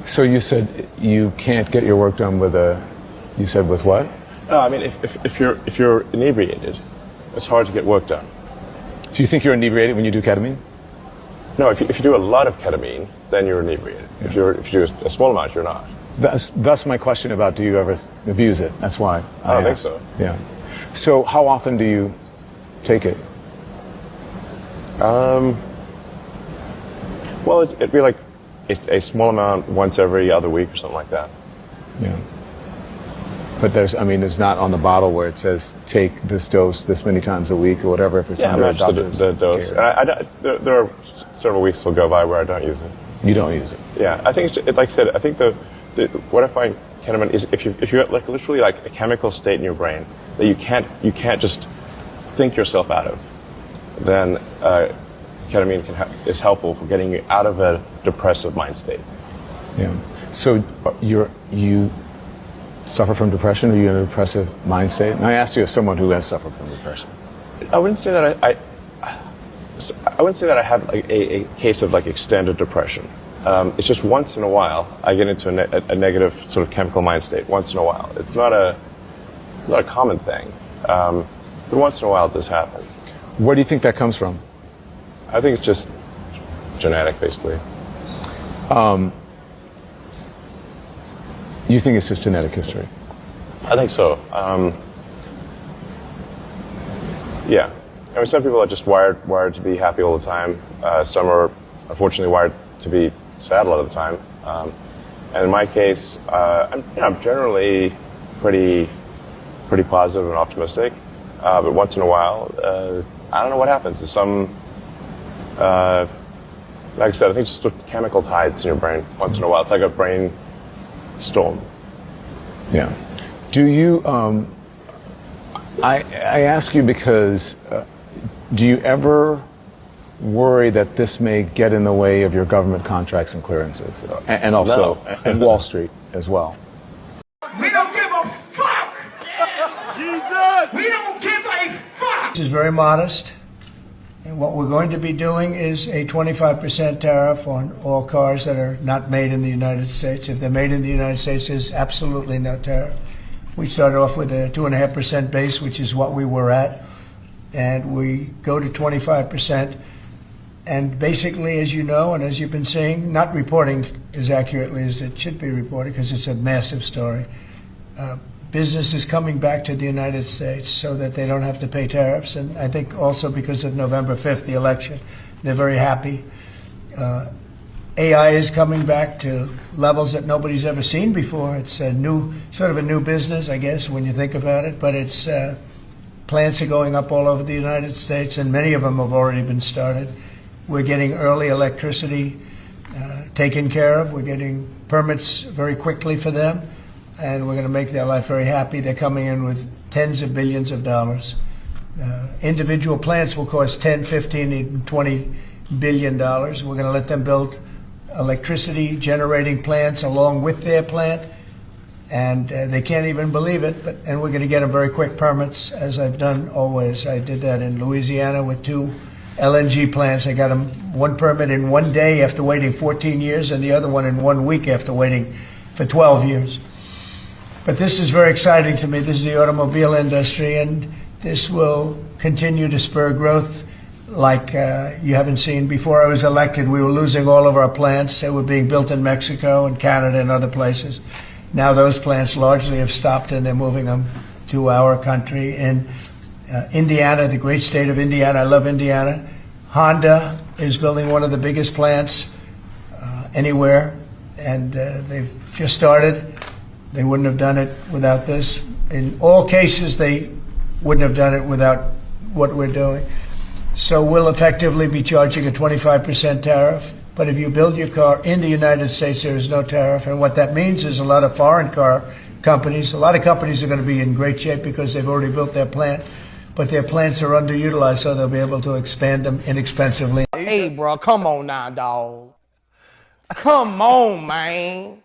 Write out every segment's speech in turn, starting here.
So you said you can't get your work done with a, you said with what? No, I mean, if you're inebriated, it's hard to get work done. Do you think you're inebriated when you do ketamine? No, if you do a lot of ketamine, then you're inebriated. Yeah. If you do a small amount, you're not. Thus my question about do you ever abuse it? That's why I don't think so. Yeah. So how often do you take it? Well, it'd be like a small amount once every other week or something like that. Yeah. But there's not on the bottle where it says take this dose this many times a week or whatever. If it's under a doctor's the dose. There are several weeks will go by where I don't use it. You don't use it. Yeah, I think like I said, I think what I find ketamine is if you're like literally like a chemical state in your brain that you can't just think yourself out of, then ketamine is helpful for getting you out of a depressive mind state. Yeah. So you suffer from depression? Are you in a depressive mind state? And I asked you as someone who has suffered from depression. I wouldn't say that I wouldn't say that I have like a case of like extended depression. It's just once in a while I get into a negative sort of chemical mind state. Once in a while, it's not a common thing, but once in a while it does happen. Where do you think that comes from? I think it's just genetic, basically. You think it's just genetic history? I think so. Yeah. I mean, some people are just wired to be happy all the time. Some are unfortunately wired to be sad a lot of the time. And in my case, I'm generally pretty positive and optimistic. But once in a while, I don't know what happens. There's some, like I said, I think just chemical tides in your brain once in a while. It's like a brain storm. Yeah. Do you, I ask you because, do you ever worry that this may get in the way of your government contracts and clearances? And also, and Wall Street as well? We don't give a fuck! Jesus! We don't give a fuck! This is very modest. And what we're going to be doing is a 25% tariff on all cars that are not made in the United States. If they're made in the United States, there's absolutely no tariff. We started off with a 2.5% base, which is what we were at. And we go to 25%. And basically, as you know, and as you've been seeing, not reporting as accurately as it should be reported because it's a massive story. Business is coming back to the United States so that they don't have to pay tariffs. And I think also because of November 5th, the election, they're very happy. AI is coming back to levels that nobody's ever seen before. It's a new, sort of a new business, I guess, when you think about it. But it's plants are going up all over the United States, and many of them have already been started. We're getting early electricity taken care of. We're getting permits very quickly for them, and we're going to make their life very happy. They're coming in with tens of billions of dollars. Individual plants will cost 10, 15, even 20 billion dollars. We're going to let them build electricity generating plants along with their plant, and they can't even believe it. And we're going to get them very quick permits, as I've done always. I did that in Louisiana with 2 LNG plants. I got them one permit in 1 day after waiting 14 years, and the other one in 1 week after waiting for 12 years. But this is very exciting to me. This is the automobile industry, and this will continue to spur growth like you haven't seen. Before I was elected, we were losing all of our plants. They were being built in Mexico and Canada and other places. Now those plants largely have stopped, and they're moving them to our country. In Indiana, the great state of Indiana, I love Indiana. Honda is building one of the biggest plants anywhere, and they've just started. They wouldn't have done it without this. In all cases, they wouldn't have done it without what we're doing. So we'll effectively be charging a 25% tariff. But if you build your car in the United States, there is no tariff. And what that means is a lot of foreign car companies, a lot of companies are going to be in great shape because they've already built their plant. But their plants are underutilized, so they'll be able to expand them inexpensively. Hey, bro, come on now, dog. Come on, man.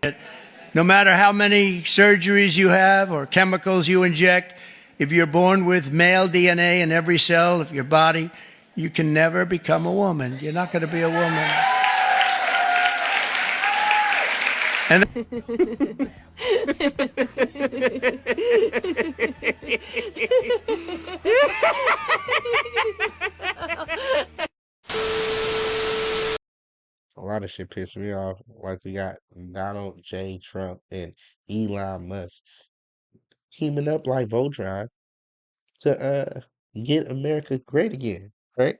No matter how many surgeries you have or chemicals you inject, if you're born with male DNA in every cell of your body, you can never become a woman. You're not going to be a woman. And A lot of shit pissed me off. Like we got Donald J. Trump and Elon Musk teaming up like Voltron to get America great again, right?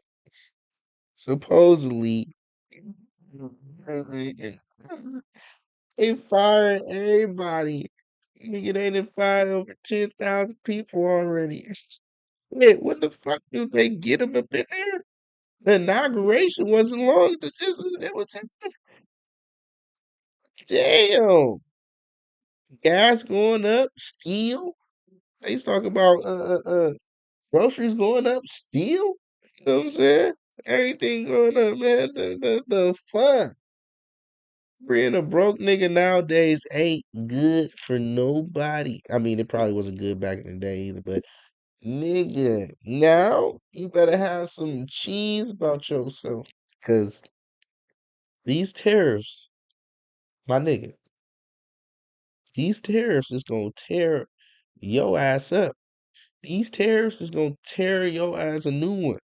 Supposedly they fired everybody. Nigga, they done fired over 10,000 people already. Wait, when the fuck did they get them up in there? The inauguration wasn't long. It was just, damn. Gas going up, steel. They talk about groceries going up, steel. You know what I'm saying? Everything going up, man. The fun. Being a broke nigga nowadays ain't good for nobody. I mean, it probably wasn't good back in the day either, but nigga, now you better have some cheese about yourself. Cause these tariffs, my nigga, these tariffs is gonna tear your ass up. These tariffs is gonna tear your ass a new one.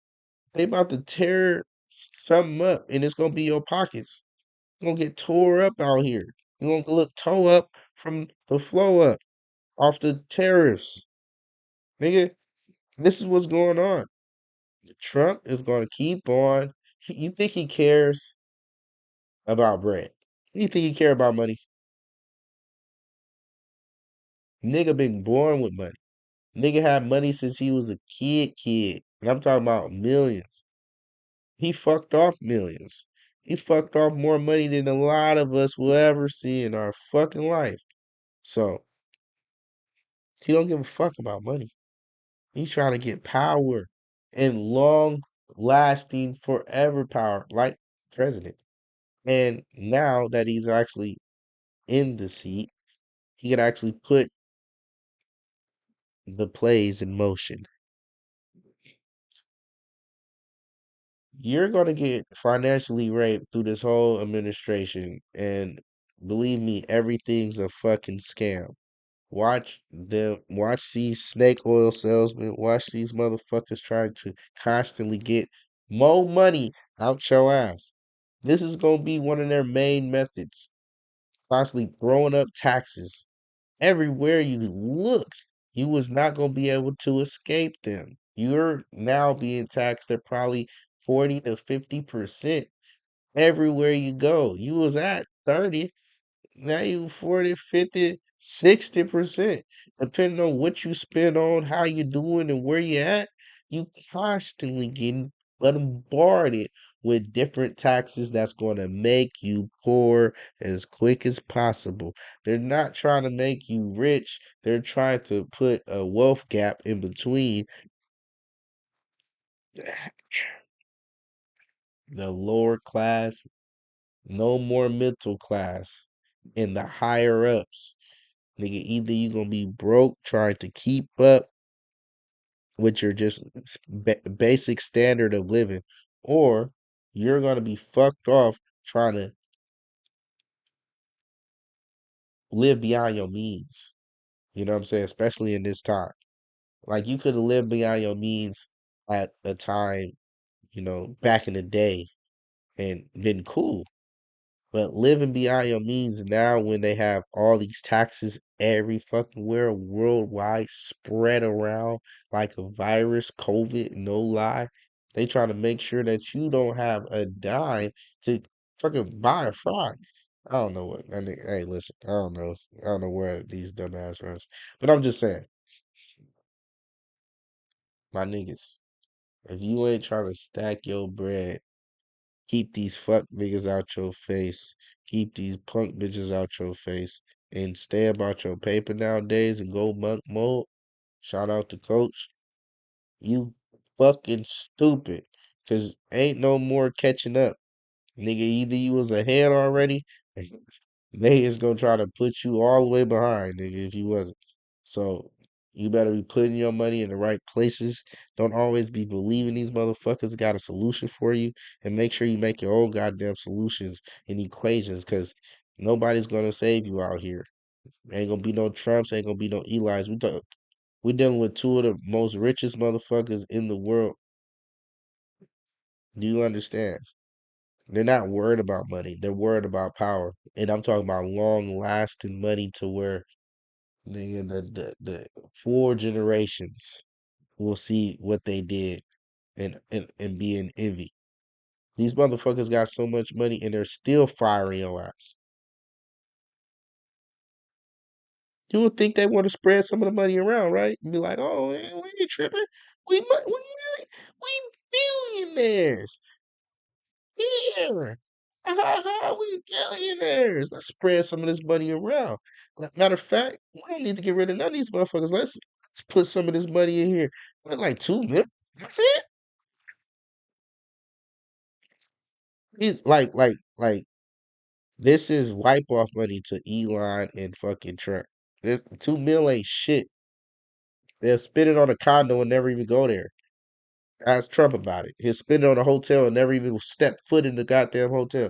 They about to tear something up, and it's gonna be your pockets. You're gonna get tore up out here. You're gonna look toe up from the flow up off the tariffs. Nigga, this is what's going on. Trump is gonna keep on. You think he cares about bread? You think he care about money? Nigga been born with money. Nigga had money since he was a kid. And I'm talking about millions. He fucked off millions. He fucked off more money than a lot of us will ever see in our fucking life. So he don't give a fuck about money. He's trying to get power and long lasting forever power, like president. And now that he's actually in the seat, he can actually put the plays in motion. You're gonna get financially raped through this whole administration, and believe me, everything's a fucking scam. Watch these snake oil salesmen, watch these motherfuckers trying to constantly get more money out your ass. This is gonna be one of their main methods. Constantly throwing up taxes. Everywhere you look, you was not gonna be able to escape them. You're now being taxed at probably 40 to 50% everywhere you go. You was at 30, now you 40, 50, 60%. Depending on what you spend on, how you doing, and where you at, you constantly getting bombarded with different taxes that's going to make you poor as quick as possible. They're not trying to make you rich. They're trying to put a wealth gap in between the lower class, no more middle class, and the higher ups. Nigga, either you gonna be broke trying to keep up with your just basic standard of living, or you're gonna be fucked off trying to live beyond your means. You know what I'm saying? Especially in this time. Like you could have lived beyond your means at a time, back in the day and been cool. But living beyond your means now when they have all these taxes every fucking where worldwide spread around like a virus, COVID, no lie. They try to make sure that you don't have a dime to fucking buy a fry. I don't know what hey listen, I don't know. I don't know where these dumbass runs. But I'm just saying, my niggas, if you ain't trying to stack your bread, keep these fuck niggas out your face. Keep these punk bitches out your face. And stay about your paper nowadays and go monk mode. Shout out to Coach. You fucking stupid. Cause ain't no more catching up. Nigga, either you was ahead already, they is gonna try to put you all the way behind, nigga, if you wasn't. So you better be putting your money in the right places. Don't always be believing these motherfuckers got a solution for you, and make sure you make your own goddamn solutions and equations. Cause Nobody's gonna save you out here. Ain't gonna be no Trumps. Ain't gonna be no Eli's. We dealing with two of the most richest motherfuckers in the world. Do you understand? They're not worried about money. They're worried about power. And I'm talking about long lasting money to where the 4 generations will see what they did and be in envy. These motherfuckers got so much money and they're still firing your ass. You would think they want to spread some of the money around, right? And be like, oh, man, we ain't tripping. We billionaires. Yeah. We billionaires. Let's spread some of this money around. Matter of fact, we don't need to get rid of none of these motherfuckers. Let's put some of this money in here. Like 2 million. That's it. Like this is wipe off money to Elon and fucking Trump. 2 mil ain't shit. They'll spend it on a condo and never even go there. Ask Trump about it. He'll spend it on a hotel and never even step foot in the goddamn hotel.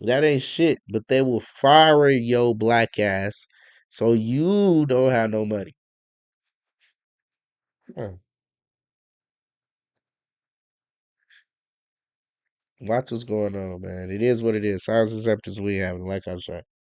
That ain't shit, but they will fire your black ass so you don't have no money. Huh. Watch what's going on, man. It is what it is. Science acceptance we have, like I said.